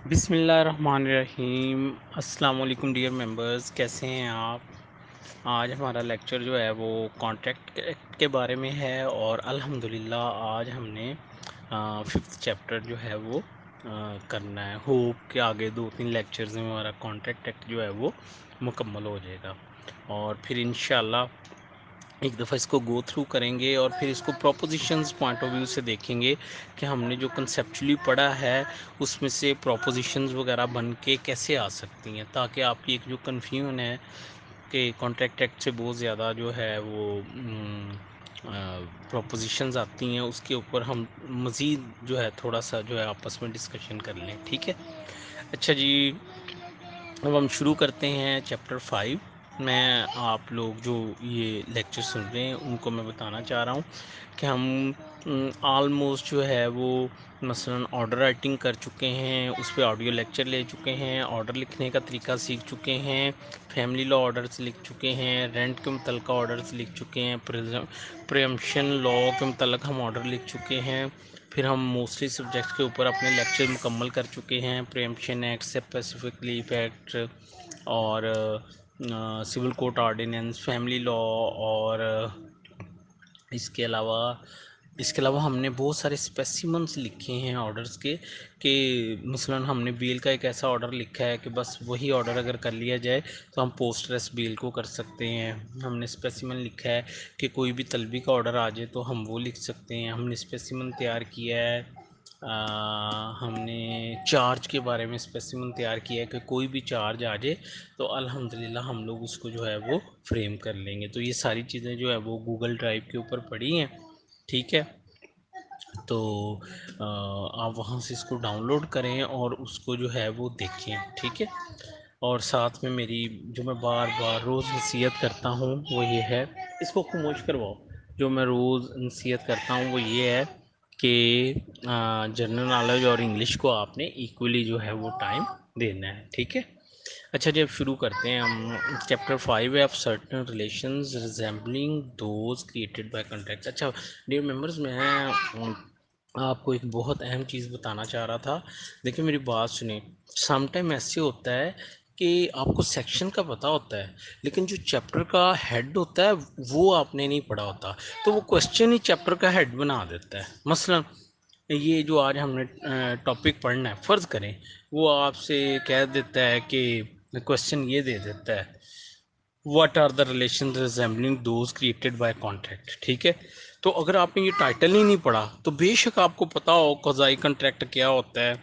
बिस्मिल्लाहिर्रहमानिर्रहीम। अस्सलाम वालेकुम डियर मेंबर्स, कैसे हैं आप। आज हमारा लेक्चर जो है वो कॉन्ट्रैक्ट एक्ट के बारे में है और अल्हम्दुलिल्लाह आज हमने फिफ्थ चैप्टर जो है वो करना है। होप के आगे 2-3 लेक्चर्स में हमारा कॉन्ट्रैक्ट एक्ट जो है वो मुकम्मल हो जाएगा और फिर इंशाल्लाह एक दफ़ा इसको गो थ्रू करेंगे और फिर इसको प्रोपोजिशंस पॉइंट ऑफ व्यू से देखेंगे कि हमने जो कंसेप्चुअली पढ़ा है उसमें से प्रोपोजिशंस वगैरह बन के कैसे आ सकती हैं, ताकि आपकी एक जो कन्फ्यूजन है कि कॉन्ट्रैक्ट एक्ट से बहुत ज़्यादा जो है वो प्रोपोजिशंस आती हैं, उसके ऊपर हम मज़ीद जो है थोड़ा सा जो है आपस में डिस्कशन कर लें। ठीक है, अच्छा जी, अब हम शुरू करते हैं चैप्टर 5। मैं आप लोग जो ये लेक्चर सुन रहे हैं उनको मैं बताना चाह रहा हूँ कि हम ऑलमोस्ट जो है वो मसलन ऑर्डर राइटिंग कर चुके हैं, उस पर ऑडियो लेक्चर ले चुके हैं, ऑर्डर लिखने का तरीका सीख चुके हैं, फैमिली लॉ ऑर्डर्स लिख चुके हैं, रेंट के मुतल्लिक़ ऑर्डर्स लिख चुके हैं, प्रीएम्पशन लॉ के मुतल्लिक़ हम ऑर्डर लिख चुके हैं। फिर हम मोस्टली सब्जेक्ट्स के ऊपर अपने लेक्चर मुकम्मल कर चुके हैं, preemption act, specific relief act और civil court ordinance, family law और इसके अलावा हमने बहुत सारे स्पेसिमन्स लिखे हैं ऑर्डर्स के कि मसलन हमने बेल का एक ऐसा ऑर्डर लिखा है कि बस वही ऑर्डर अगर कर लिया जाए तो हम पोस्ट रेस्ट बेल को कर सकते हैं। हमने स्पेसिमन लिखा है कि कोई भी तलबी का ऑर्डर आ जाए तो हम वो लिख सकते हैं। हमने स्पेसिमन तैयार किया है, हमने चार्ज के बारे में स्पेसिमन तैयार किया है कि कोई भी चार्ज आ जाए तो अल्हम्दुलिल्लाह हम लोग उसको जो है वो फ्रेम कर लेंगे। तो ये सारी चीज़ें जो है वो गूगल ड्राइव के ऊपर पड़ी हैं। ठीक है, तो आप वहाँ से इसको डाउनलोड करें और उसको जो है वो देखें। ठीक है, और साथ में मेरी जो मैं बार बार रोज़ नसीहत करता हूँ वो ये है, इसको खामोश करवाओ, जो मैं रोज़ नसीहत करता हूँ वो ये है कि जनरल नॉलेज और इंग्लिश को आपने इक्वली जो है वो टाइम देना है। ठीक है, अच्छा जी, अब शुरू करते हैं हम। चैप्टर 5 है of certain relations resembling those created by contract. अच्छा डियर मेंबर्स, मैं आपको एक बहुत अहम चीज़ बताना चाह रहा था। देखिए मेरी बात सुनिए, समटाइम ऐसे होता है कि आपको सेक्शन का पता होता है लेकिन जो चैप्टर का हेड होता है वो आपने नहीं पढ़ा होता, तो वो क्वेश्चन ही चैप्टर का हेड बना देता है। मसलन ये जो आज हमने टॉपिक पढ़ना है, फ़र्ज़ करें वो आपसे कह देता है कि क्वेश्चन ये दे देता है, what are the relation resembling those created by contract. ठीक है, तो अगर आपने ये टाइटल ही नहीं पढ़ा तो बेशक आपको पता हो कज़ाई कॉन्ट्रैक्ट क्या होता है,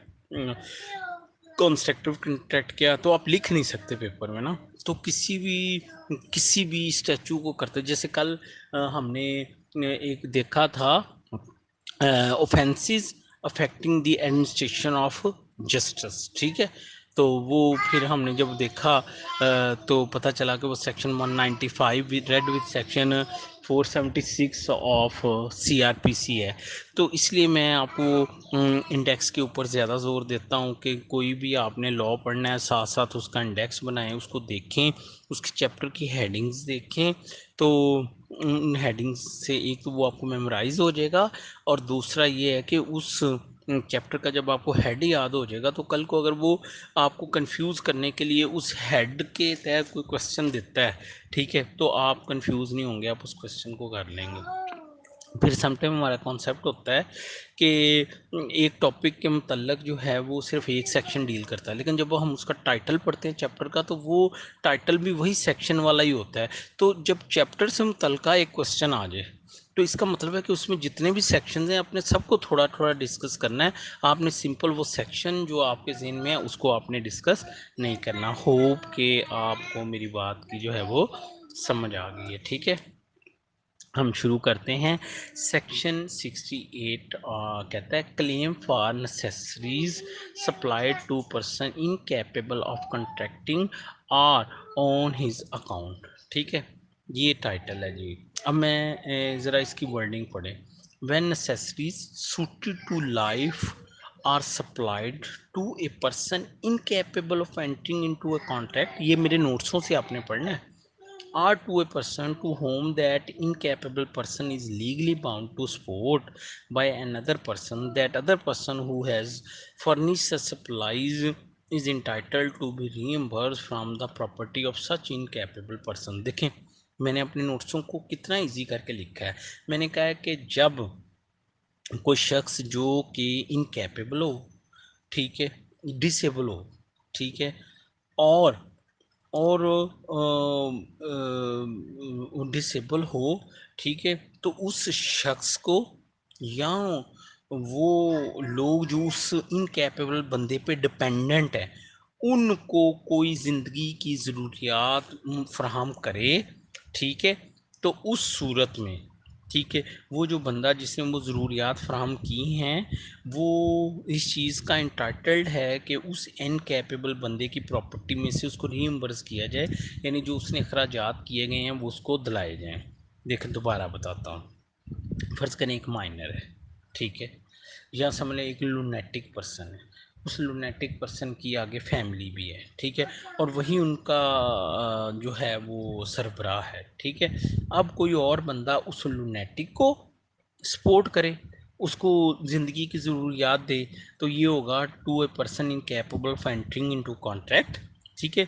कंस्ट्रक्टिव कॉन्ट्रैक्ट क्या, तो आप लिख नहीं सकते पेपर में ना। तो किसी भी स्टैचू को करते, जैसे कल हमने एक देखा था offences affecting the administration of justice. ठीक है, तो वो फिर हमने जब देखा तो पता चला कि वो section 195 read with section 476 of CrPC है। तो इसलिए मैं आपको इंडेक्स के ऊपर ज़्यादा ज़ोर देता हूँ कि कोई भी आपने लॉ पढ़ना है साथ साथ उसका इंडेक्स बनाएं, उसको देखें, उसके चैप्टर की हेडिंग्स देखें। तो उन हेडिंग्स से एक तो वो आपको मेमोराइज हो जाएगा और दूसरा ये है कि उस चैप्टर का जब आपको हेड याद हो जाएगा तो कल को अगर वो आपको कंफ्यूज करने के लिए उस हेड के तहत कोई क्वेश्चन देता है, ठीक है, तो आप कंफ्यूज नहीं होंगे, आप उस क्वेश्चन को कर लेंगे। फिर समटाइम हमारा कॉन्सेप्ट होता है कि एक टॉपिक के मतलब जो है वो सिर्फ एक सेक्शन डील करता है, लेकिन जब हम उसका टाइटल पढ़ते हैं चैप्टर का तो वो टाइटल भी वही सेक्शन वाला ही होता है। तो जब चैप्टर से मुतल्लिक़ा एक क्वेश्चन आ जाए तो इसका मतलब है कि उसमें जितने भी सेक्शंस हैं अपने सबको थोड़ा थोड़ा डिस्कस करना है। आपने सिंपल वो सेक्शन जो आपके ज़हन में है उसको आपने डिस्कस नहीं करना। होप कि आपको मेरी बात की जो है वो समझ आ गई है। ठीक है, हम शुरू करते हैं। सेक्शन 68 कहता है claim for necessaries supplied to person incapable of contracting और ऑन हिज अकाउंट। ठीक है, ये टाइटल है जी। अब मैं ज़रा इसकी वर्डिंग पढ़ें। When necessaries suited to life are supplied to a person incapable of entering into a contract, ये मेरे नोट्सों से आपने पढ़ना है। or to a person to whom that incapable person is legally bound to support by another person, that other person who has furnished the supplies is entitled to be reimbursed from the property of such incapable person। देखें मैंने अपने नोट्सों को कितना easy करके लिखा है। मैंने कहा है कि जब कोई शख्स जो कि इनकैपेबल हो, ठीक है, डिसेबल हो, ठीक है, और डिसेबल हो, ठीक है, तो उस शख्स को या वो लोग जो उस इनकैपेबल बंदे पे डिपेंडेंट है उनको कोई ज़िंदगी की ज़रूरियात फराहम करे, ठीक है, तो उस सूरत में, ठीक है, वो जो बंदा जिसने वो ज़रूरियात फराहम की हैं वो इस चीज़ का इंटाइटल्ड है कि उस इनकैपेबल बंदे की प्रॉपर्टी में से उसको रीइंबर्स किया जाए, यानी जो उसने अखराजात किए गए हैं वो उसको दिलाए जाएँ। देखें दोबारा बताता हूँ। फ़र्ज़ करें एक माइनर है, ठीक है, या समझ लें एक लुनेटिक पर्सन है, उस लुनेटिक पर्सन की आगे फैमिली भी है, ठीक है, और वही उनका जो है वो सरबराह है, ठीक है। अब कोई और बंदा उस लुनेटिक को सपोर्ट करे, उसको ज़िंदगी की ज़रूरियात दे, तो ये होगा to a person incapable of entering into contract, ठीक है,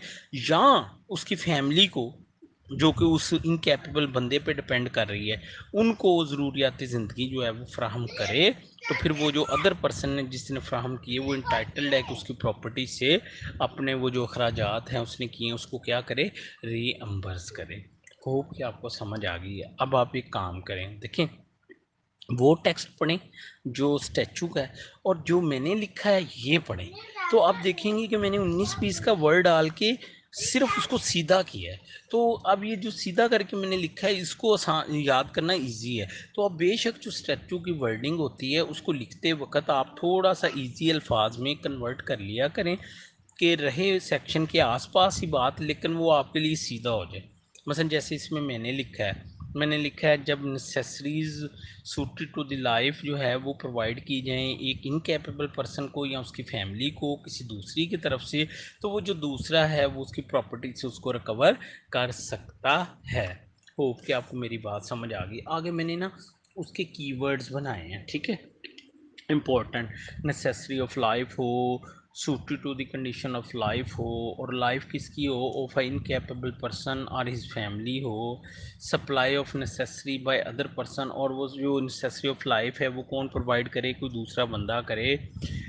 या उसकी फैमिली को जो कि उस इनकैपेबल बंदे पे डिपेंड कर रही है उनको ज़रूरियात ज़िंदगी जो है वो फ्राहम करे, तो फिर वो जो अदर पर्सन ने जिसने फ्राहम किए वो इंटाइटल्ड है कि उसकी प्रॉपर्टी से अपने वो जो अखराजात हैं उसने किए हैं उसको क्या करे, रीअम्बर्स करे। होप कि आपको समझ आ गई है। अब आप एक काम करें, देखें वो टेक्स्ट पढ़ें जो स्टैचू का है और जो मैंने लिखा है ये पढ़ें, तो आप देखेंगे कि मैंने 19-20 का वर्ड डाल के सिर्फ उसको सीधा किया है। तो अब ये जो सीधा करके मैंने लिखा है इसको आसान याद करना इजी है। तो अब बेशक जो स्टैचू की वर्डिंग होती है उसको लिखते वक्त आप थोड़ा सा इजी अल्फाज में कन्वर्ट कर लिया करें कि रहे सेक्शन के आसपास ही बात, लेकिन वो आपके लिए सीधा हो जाए। मसलन जैसे इसमें मैंने लिखा है जब necessaries suited to the life जो है वो प्रोवाइड की जाएँ एक इनकैपेबल पर्सन को या उसकी फैमिली को किसी दूसरी की तरफ से, तो वो जो दूसरा है वो उसकी प्रॉपर्टी से उसको रिकवर कर सकता है। होप कि आपको मेरी बात समझ आ गई। आगे मैंने ना उसके कीवर्ड्स बनाए हैं, ठीक है, इम्पोर्टेंट, नेसेसरी ऑफ लाइफ हो, suited to the condition of life हो, और लाइफ किसकी हो, ऑफ अ इनकैपेबल पर्सन और हिज फैमिली हो, supply of necessary by other person, और वो जो नेसेसरी ऑफ लाइफ है वो कौन प्रोवाइड करे, कोई दूसरा बंदा करे,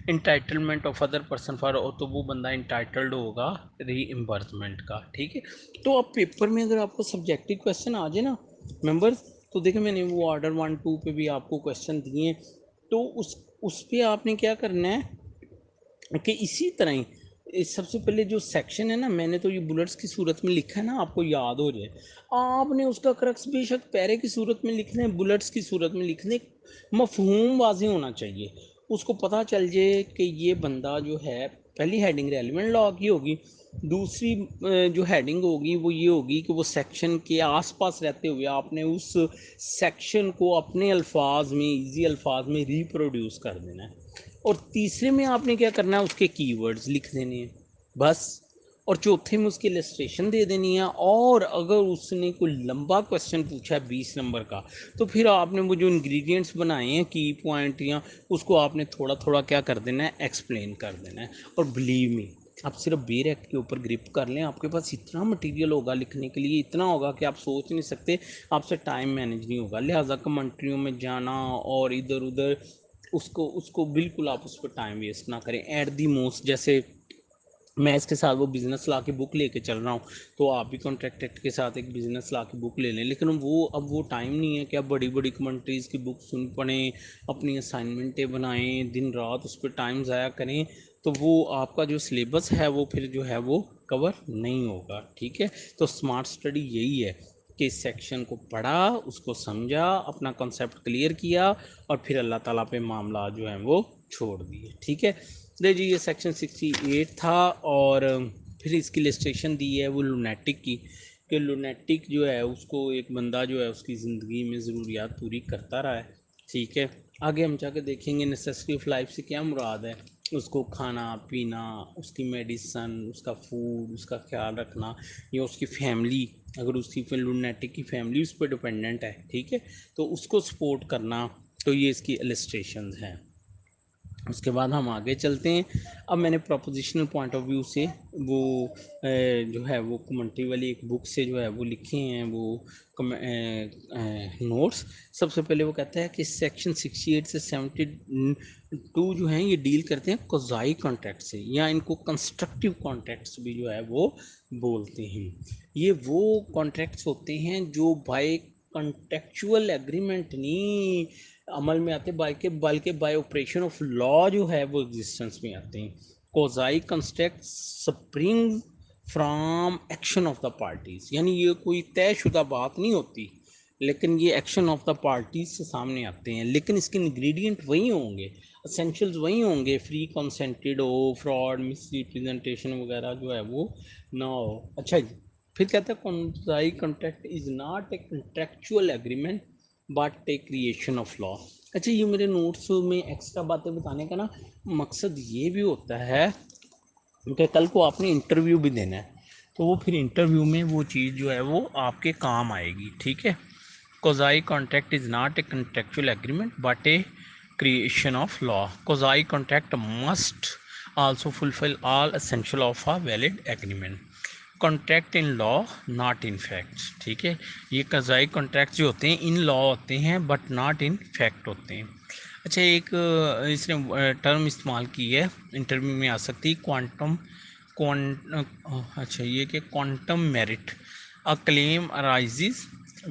entitlement of other person for, तो वो बंदा इंटाइटल्ड होगा रीइम्बर्समेंट का, ठीक है। तो अब पेपर में अगर आपको सब्जेक्टिव क्वेश्चन आ जाए ना मेंबर्स, तो देखो मैंने वो ऑर्डर 1-2 पे भी आपको क्वेश्चन दिए, तो उस पे आपने क्या करना है कि इसी तरह ही सबसे पहले जो सेक्शन है ना मैंने तो ये बुलेट्स की सूरत में लिखा है ना आपको याद हो जाए, आपने उसका क्रक्स बेशक पैरे की सूरत में लिखना है, बुलेट्स की सूरत में लिखने, मफहूम वाज़ेह होना चाहिए, उसको पता चल जाए कि ये बंदा जो है, पहली हेडिंग रेलिवेंट लॉ की होगी, दूसरी जो हेडिंग होगी वो ये होगी कि वो सेक्शन के आसपास रहते हुए आपने उस सेक्शन को अपने अल्फाज में इजी अल्फाज में रिप्रोड्यूस कर देना है, और तीसरे में आपने क्या करना है उसके कीवर्ड्स लिख देने हैं बस, और चौथे में उसकी इलस्ट्रेशन दे देनी है, और अगर उसने कोई लंबा क्वेश्चन पूछा है 20 नंबर का तो फिर आपने वो जो इंग्रेडिएंट्स बनाए हैं की पॉइंट या उसको आपने थोड़ा थोड़ा क्या कर देना है, एक्सप्लेन कर देना है। और बिलीव मी आप सिर्फ बेर एक्ट के ऊपर ग्रिप कर लें, आपके पास इतना मटेरियल होगा लिखने के लिए, इतना होगा कि आप सोच नहीं सकते, आपसे टाइम मैनेज नहीं होगा, लिहाजा कमेंट्रियों में जाना और इधर उधर उसको उसको बिल्कुल आप उस पर टाइम वेस्ट ना करें। एट दी मोस्ट जैसे मैं इसके साथ वो बिज़नेस ला की बुक लेके चल रहा हूँ, तो आप भी कॉन्ट्रैक्ट एक्ट के साथ एक बिज़नेस ला की बुक ले लें, लेकिन वो अब वो टाइम नहीं है कि आप बड़ी बड़ी कमेंट्रीज़ की बुक सुन पढ़ें, अपनी असाइनमेंटें बनाएं, दिन रात उस पर टाइम ज़ाया करें, तो वो आपका जो सिलेबस है वो फिर जो है वो कवर नहीं होगा, ठीक है। तो स्मार्ट स्टडी यही है कि इस सेक्शन को पढ़ा, उसको समझा, अपना कॉन्सेप्ट क्लियर किया, और फिर अल्लाह ताला पे मामला जो है वो छोड़ दिए, ठीक है। ले जी ये सेक्शन 68 था, और फिर इसकी लिस्ट्रेशन दी है वो लुनेटिक की, कि लुनेटिक जो है उसको एक बंदा जो है उसकी ज़िंदगी में ज़रूरियात पूरी करता रहा है, ठीक है, आगे हम जाके देखेंगे नेसेसिटी ऑफ लाइफ से क्या मुराद है, उसको खाना पीना, उसकी मेडिसन, उसका फूड, उसका ख्याल रखना, या उसकी फैमिली, अगर उसकी फिर लुनेटिक की फैमिली उस पर डिपेंडेंट है, ठीक है, तो उसको सपोर्ट करना। तो ये इसकी इलस्ट्रेशंस हैं। उसके बाद हम आगे चलते हैं। अब मैंने प्रोपोजिशनल पॉइंट ऑफ व्यू से वो जो है वो कमेंट्री वाली एक बुक से जो है वो लिखे हैं वो नोट्स। सबसे पहले वो कहता है कि सेक्शन 68 से 72 जो हैं ये डील करते हैं कोजाई कॉन्ट्रैक्ट से, या इनको कंस्ट्रक्टिव कॉन्ट्रैक्ट्स भी जो है वो बोलते हैं। ये वो कॉन्ट्रैक्ट्स होते हैं जो बाय कॉन्टेक्चुअल एग्रीमेंट नहीं अमल में आते, बल्कि बाय ऑपरेशन ऑफ लॉ जो है वो एग्जिस्टेंस में आते हैं। Quasi construct spring from action of the parties, यानी ये कोई तयशुदा बात नहीं होती, लेकिन ये एक्शन ऑफ द पार्टीज से सामने आते हैं। लेकिन इसके इंग्रेडिएंट वही होंगे, असेंशियल्स वही होंगे, फ्री कंसेंटेड हो, फ्रॉड, मिस रिप्रेजेंटेशन वगैरह जो है वो ना हो। अच्छा जी, फिर कहता है quasi contract is not a contractual agreement but a creation of law. अच्छा, ये मेरे नोट्स में एक्स्ट्रा बातें बताने का ना मकसद ये भी होता है कि कल को आपने इंटरव्यू भी देना है, तो वो फिर इंटरव्यू में वो चीज़ जो है वो आपके काम आएगी, ठीक है। Quasi contract is not a contractual agreement but a creation of law. Quasi contract must also fulfill all essential of a valid agreement. Contract in law not in fact, ठीक है। ये कज़ाई कॉन्ट्रैक्ट जो होते हैं इन लॉ होते हैं but not in fact होते हैं। अच्छा, एक इसने टर्म इस्तेमाल की है, इंटरव्यू में आ सकती है, क्वांटम अच्छा ये कि quantum merit. A claim arises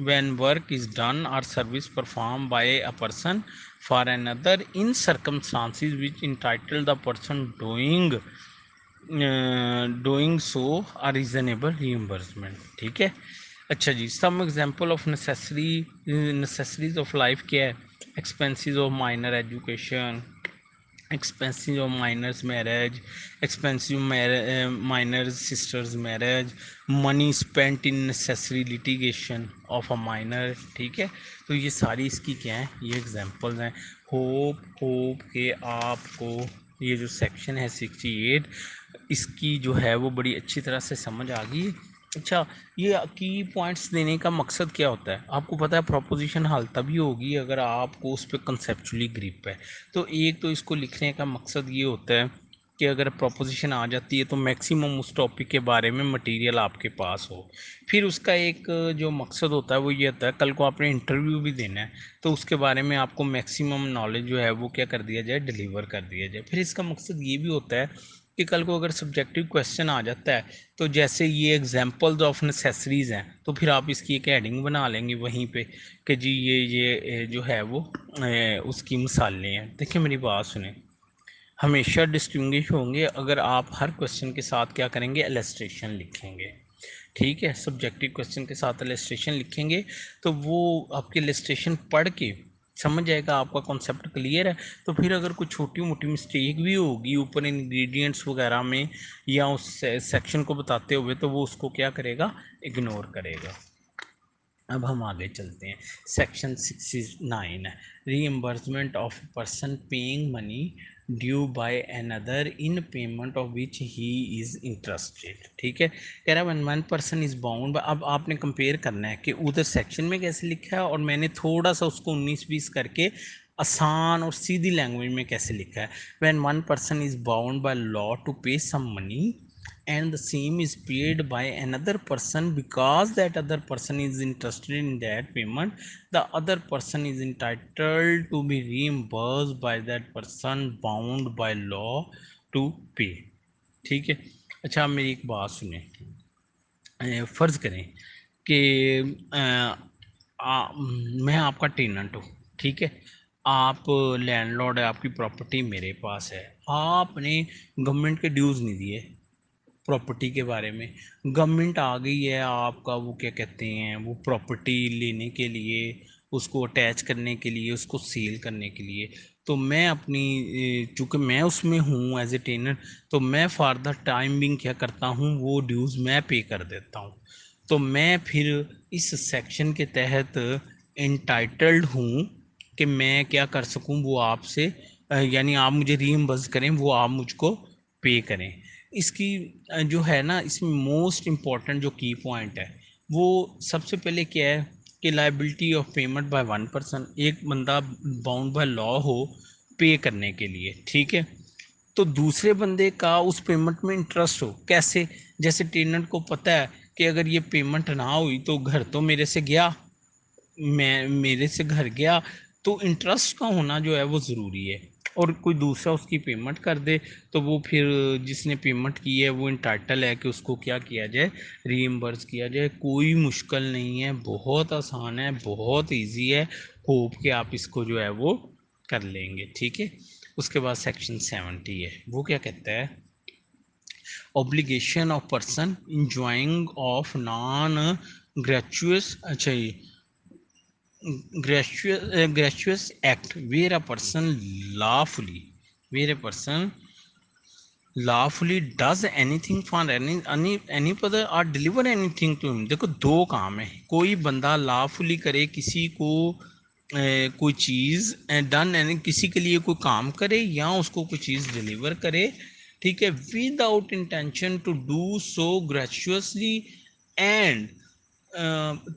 when work is done or service performed by a person for another in circumstances which entitle the person doing so a reasonable reimbursement, ठीक है। अच्छा जी, some example of necessaries of life क्या है, expenses of minor education, expenses of minors marriage, expensive minors sisters marriage, money spent in necessary litigation of a minor, ठीक है। तो ये सारी इसकी क्या है, ये एग्जांपल्स हैं। होप के आपको ये जो सेक्शन है 68 इसकी जो है वो बड़ी अच्छी तरह से समझ आ गई। अच्छा, ये की पॉइंट्स देने का मकसद क्या होता है, आपको पता है प्रोपोजिशन हल तभी होगी अगर आपको उस पर कंसेप्चुअली ग्रिप है। तो एक तो इसको लिखने का मकसद ये होता है कि अगर प्रोपोजिशन आ जाती है तो मैक्सिमम उस टॉपिक के बारे में मटेरियल आपके पास हो। फिर उसका एक जो मकसद होता है वो ये होता है कल को आपने इंटरव्यू भी देना है तो उसके बारे में आपको मैक्सिमम नॉलेज जो है वो क्या कर दिया जाए, डिलीवर कर दिया जाए। फिर इसका मकसद ये भी होता है कि कल को अगर सब्जेक्टिव क्वेश्चन आ जाता है तो जैसे ये एग्जांपल्स ऑफ नेसेसरीज हैं तो फिर आप इसकी एक हेडिंग बना लेंगे वहीं पे कि जी ये जो है वो उसकी मिसालें हैं। देखिए मेरी बात सुने, हमेशा डिस्टिंग्विश होंगे अगर आप हर क्वेश्चन के साथ क्या करेंगे, इलस्ट्रेशन लिखेंगे, ठीक है। सब्जेक्टिव क्वेश्चन के साथ इलस्ट्रेशन लिखेंगे तो वो आपके इलस्ट्रेशन पढ़ के समझ जाएगा, आपका कॉन्सेप्ट क्लियर है। तो फिर अगर कोई छोटी मोटी मिस्टेक भी होगी ऊपर इंग्रेडिएंट्स वगैरह में या उस सेक्शन को बताते हुए तो वो उसको क्या करेगा, इग्नोर करेगा। अब हम आगे चलते हैं। सेक्शन 69 है, reimbursement of person paying money due by another in payment of which he is interested, ठीक है। कह रहा है one one person is bound. अब आपने कंपेयर करना है कि उधर सेक्शन में कैसे लिखा है और मैंने थोड़ा सा उसको 19-20 करके आसान और सीधी लैंग्वेज में कैसे लिखा है। When one person is bound by law to pay some money and the same is paid by another person because that other person is interested in that payment, the other person is entitled to be reimbursed by that person bound by law to pay, ठीक है। अच्छा, आप मेरी एक बात सुने, फ़र्ज़ करें कि मैं आपका टेनेंट हूँ, ठीक है। आप लैंडलॉर्ड है, आपकी प्रॉपर्टी मेरे पास है, आपने गवर्नमेंट के ड्यूज़ नहीं दिए प्रॉपर्टी के बारे में। गवर्नमेंट आ गई है आपका वो क्या कहते हैं वो प्रॉपर्टी लेने के लिए, उसको अटैच करने के लिए, उसको सेल करने के लिए। तो मैं अपनी चूँकि मैं उसमें हूँ एज ए टेनर, तो मैं फॉर द टाइम बिंग क्या करता हूँ, वो ड्यूज़ मैं पे कर देता हूँ। तो मैं फिर इस सेक्शन के तहत इंटाइटल्ड हूँ कि मैं क्या कर सकूं, वो आपसे यानी आप मुझे रीइंबर्स करें, वो आप मुझको पे करें। इसकी जो है ना, इसमें मोस्ट इम्पॉर्टेंट जो की पॉइंट है वो सबसे पहले क्या है कि liability of payment by one person, एक बंदा बाउंड बाय लॉ हो पे करने के लिए, ठीक है। तो दूसरे बंदे का उस पेमेंट में इंटरेस्ट हो, कैसे? जैसे टेनेंट को पता है कि अगर ये पेमेंट ना हुई तो घर तो मेरे से गया, मैं मेरे से घर गया, तो इंटरेस्ट का होना जो है वो ज़रूरी है। और कोई दूसरा उसकी पेमेंट कर दे तो वो फिर जिसने पेमेंट की है वो इंटाइटल है कि उसको क्या किया जाए, रीइंबर्स किया जाए। कोई मुश्किल नहीं है, बहुत आसान है, बहुत इजी है। होप कि आप इसको जो है वो कर लेंगे, ठीक है। उसके बाद सेक्शन 70 है, वो क्या कहता है? Obligation of person enjoying of non gratuitous, अच्छा ये gratuitous act where a person lawfully does anything for any other or deliver anything to him। देखो दो काम है, कोई बंदा lawfully करे किसी को कोई चीज़ डन यानी किसी के लिए कोई काम करे या उसको कोई चीज़ डिलीवर करे, ठीक है, without intention to do so gratuitously and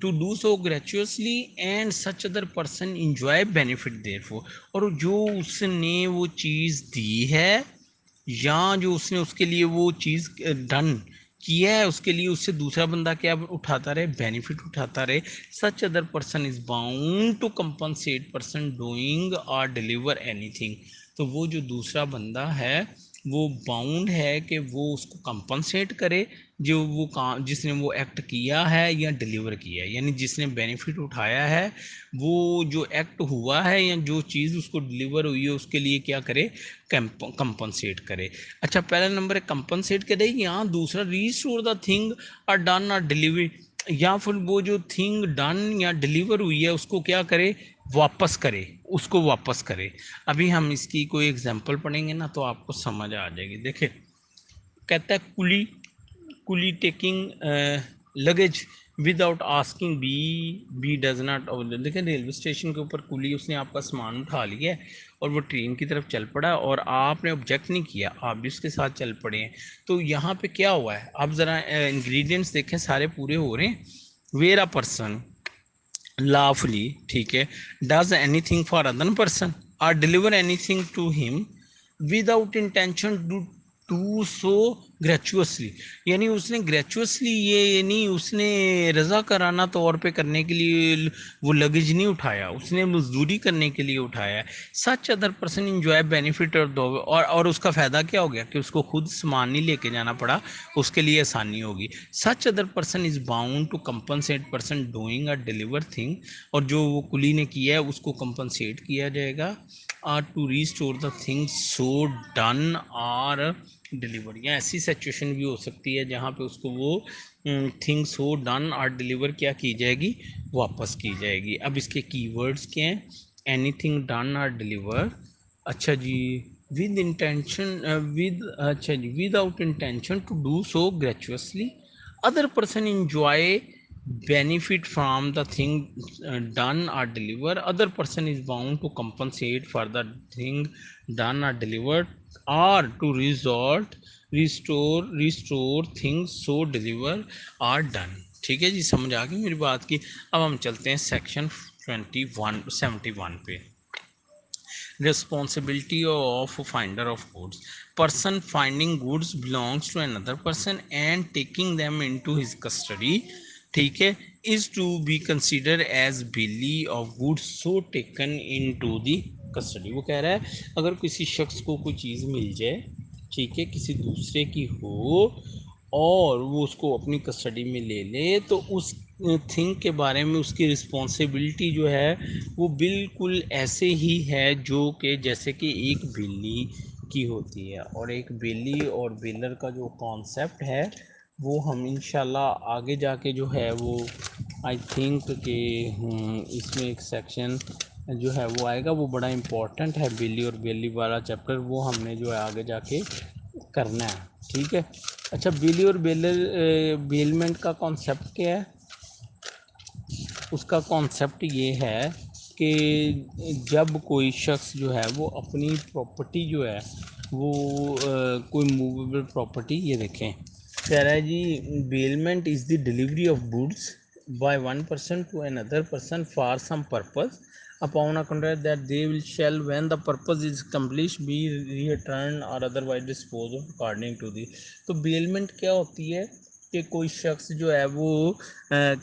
to do so gratuitously and such other person enjoy benefit therefor. और जो उसने वो चीज़ दी है या जो उसने उसके लिए वो चीज़ डन किया है, उसके लिए उससे दूसरा बंदा क्या उठाता रहे, बेनिफिट उठाता रहे। Such other person is bound to compensate person doing और डिलीवर एनीथिंग। तो वो जो दूसरा बंदा है वो बाउंड है कि वो उसको कंपनसेट करे जो वो काम जिसने वो एक्ट किया है या डिलीवर किया है, यानी जिसने बेनिफिट उठाया है वो जो एक्ट हुआ है या जो चीज़ उसको डिलीवर हुई है उसके लिए क्या करे, कंपनसेट करे। अच्छा, पहला नंबर है कंपनसेट करे, या दूसरा रीस्टोर द थिंग और डन और डिलीवरी, या फिर वो जो थिंग डन या डिलीवर हुई है उसको क्या करे, वापस करे, उसको वापस करे। अभी हम इसकी कोई एग्जांपल पढ़ेंगे ना तो आपको समझ आ जाएगी। देखिए, कहता है coolie taking luggage without asking be does not. देखें, रेलवे स्टेशन के ऊपर कुली उसने आपका सामान उठा लिया है और वो ट्रेन की तरफ चल पड़ा और आपने ऑब्जेक्ट नहीं किया, आप भी उसके साथ चल पड़े हैं। तो यहाँ पे क्या हुआ है, आप ज़रा इंग्रेडिएंट्स देखें, सारे पूरे हो रहे हैं। वेयर अ पर्सन lawfully, ठीक है, does anything for another person or deliver anything to him without intention to do so gratuitously। यानी उसने ग्रेचुअसली ये नहीं, उसने रजा कराना तौर पे करने के लिए वो लगेज नहीं उठाया, उसने मजदूरी करने के लिए उठाया। सच अदर पर्सन इंजॉय बेनिफिट और दो और उसका फ़ायदा क्या हो गया कि उसको खुद सामान नहीं लेके जाना पड़ा, उसके लिए आसानी होगी। Such other person is bound to compensate person doing a deliver thing, और जो वो कुली ने किया है उसको कंपनसेट किया जाएगा। और to restore the thing so done और डिलीवर, या ऐसी सिचुएशन भी हो सकती है जहाँ पे उसको वो थिंग्स हो डन और डिलीवर क्या की जाएगी, वापस की जाएगी। अब इसके कीवर्ड्स क्या हैं? एनीथिंग डन और डिलीवर, अच्छा जी, विद इंटेंशन विद, अच्छा जी, without intention to do so gratuitously, other person enjoy benefit from the thing done or delivered, other person is bound to compensate for the thing done or delivered or to restore things so deliver or done। ठीक है जी, समझ आ गई मेरी बात की। अब हम चलते हैं सेक्शन 71 पे। responsibility of finder of goods, person finding goods belongs to another person and taking them into his custody, ठीक है, is to be considered as billy of goods so taken into the custody। वो कह रहा है अगर किसी शख्स को कोई चीज़ मिल जाए, ठीक है, किसी दूसरे की हो और वो उसको अपनी कस्टडी में ले ले, तो उस थिंग के बारे में उसकी रिस्पॉन्सिबिलिटी जो है वो बिल्कुल ऐसे ही है जो कि जैसे कि एक बिल्ली की होती है। और एक बिल्ली और बिल्लर का जो कॉन्सेप्ट है वो हम इंशाल्लाह आगे जाके जो है वो आई थिंक कि इसमें एक सेक्शन जो है वो आएगा, वो बड़ा इम्पोर्टेंट है, बिल्ली और बिल्ली वाला चैप्टर, वो हमने जो है आगे जाके करना है, ठीक है। अच्छा, बिल्ली और बेलमेंट का कॉन्सेप्ट क्या है? उसका कॉन्सेप्ट ये है कि जब कोई शख्स जो है वो अपनी प्रॉपर्टी जो है वो कोई मूवेबल प्रॉपर्टी, ये देखें कह रहा है जी, bailment is the delivery of goods by one person to another person for some purpose upon a contract that they will shall when the purpose is accomplished be returned or otherwise disposed of according to the। तो bailment क्या होती है कि कोई शख्स जो है वो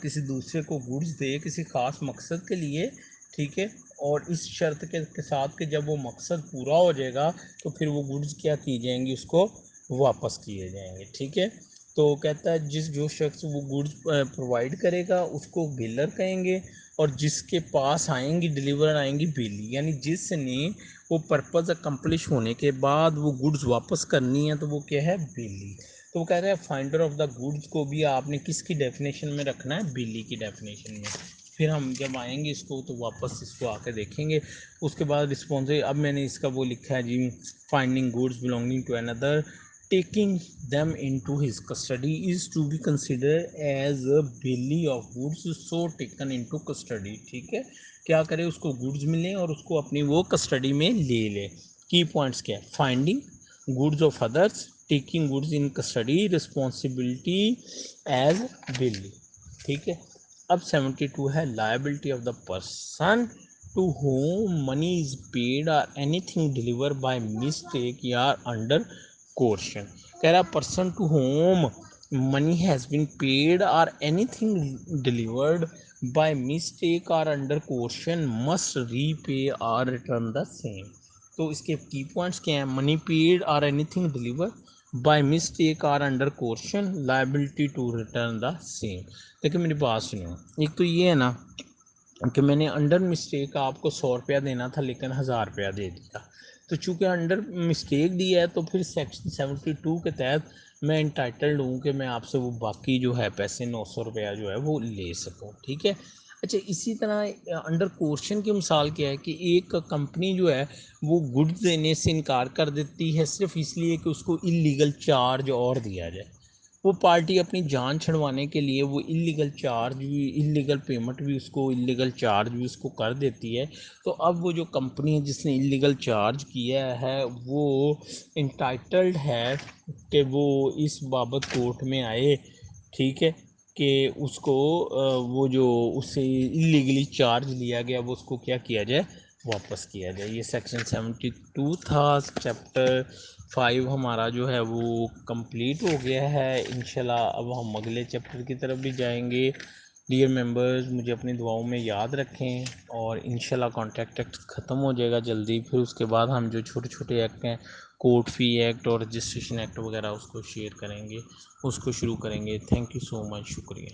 किसी दूसरे को गुड्स दे किसी ख़ास मकसद के लिए, ठीक है, और इस शर्त के साथ कि जब वो मकसद पूरा हो जाएगा तो फिर वो गुड्स क्या की जाएंगी, उसको वापस किए जाएंगे, ठीक है। तो कहता है जो शख्स वो गुड्स प्रोवाइड करेगा उसको बिलर कहेंगे, और जिसके पास आएंगी डिलीवर आएंगी बिली, यानी जिसने वो पर्पज़ अकम्प्लिश होने के बाद वो गुड्स वापस करनी है तो वो क्या है, बिली। तो वो कह रहे हैं फाइंडर ऑफ द गुड्स को भी आपने किसकी डेफिनेशन में रखना है, बिली की डेफिनेशन में। फिर हम जब आएंगे इसको तो वापस इसको आके देखेंगे। उसके बाद रिस्पॉन्सिव, अब मैंने इसका वो लिखा है जी, finding goods belonging to another taking them into his custody is to be considered as a belly of goods so taken into custody, ठीक है। क्या करे, उसको गुड्स मिले और उसको अपनी वो कस्टडी में ले ले। की पॉइंट्स क्या है, finding goods of others, taking goods in custody, responsibility as bailee, ठीक है। अब 72 है liability of the person to whom money is paid और एनीथिंग डिलीवर बाय मिस्टेक या अंडर कोर्शन। कह रहा person to whom money has been paid और anything delivered by mistake और अंडर कोर्शन मस्ट रीपे और रिटर्न द सेम। तो इसके की पॉइंट्स क्या हैं, मनी पेड और एनीथिंग डिलीवर बाय मिस्टेक और under coercion, liability to return the same. देखिए मेरी बात सुनो, एक तो ये है ना कि मैंने अंडर मिस्टेक आपको 100 रुपया देना था लेकिन 1000 रुपया दे दिया, तो चूँकि अंडर मिस्टेक दिया है तो फिर सेक्शन 72 के तहत मैं इंटाइटल्ड हूँ कि मैं आपसे वो बाकी जो है पैसे 900 रुपया जो है वो ले सकूँ, ठीक है। अच्छा, इसी तरह अंडर क्वेश्चन की मिसाल क्या है कि एक कंपनी जो है वो गुड्स देने से इनकार कर देती है सिर्फ इसलिए कि उसको इलीगल चार्ज और दिया जाए। वो पार्टी अपनी जान छुड़वाने के लिए वो इलीगल चार्ज भी, इलीगल पेमेंट भी उसको, इलीगल चार्ज भी उसको कर देती है। तो अब वो जो कंपनी है जिसने इलीगल चार्ज किया है वो इंटाइटल्ड है कि वो इस बाबत कोर्ट में आए, ठीक है, कि उसको वो जो उससे इलीगली चार्ज लिया गया वो उसको क्या किया जाए, वापस किया जाए। ये सेक्शन 72 था। चैप्टर 5 हमारा जो है वो कंप्लीट हो गया है। इंशाल्लाह अब हम अगले चैप्टर की तरफ भी जाएंगे। डियर मेंबर्स, मुझे अपनी दुआओं में याद रखें और इंशाल्लाह कॉन्ट्रैक्ट एक्ट ख़त्म हो जाएगा जल्दी। फिर उसके बाद हम जो छोटे छोटे एक्ट हैं, कोर्ट फ़ी एक्ट और रजिस्ट्रेशन एक्ट वगैरह, उसको शेयर करेंगे, उसको शुरू करेंगे। थैंक यू सो मच, शुक्रिया।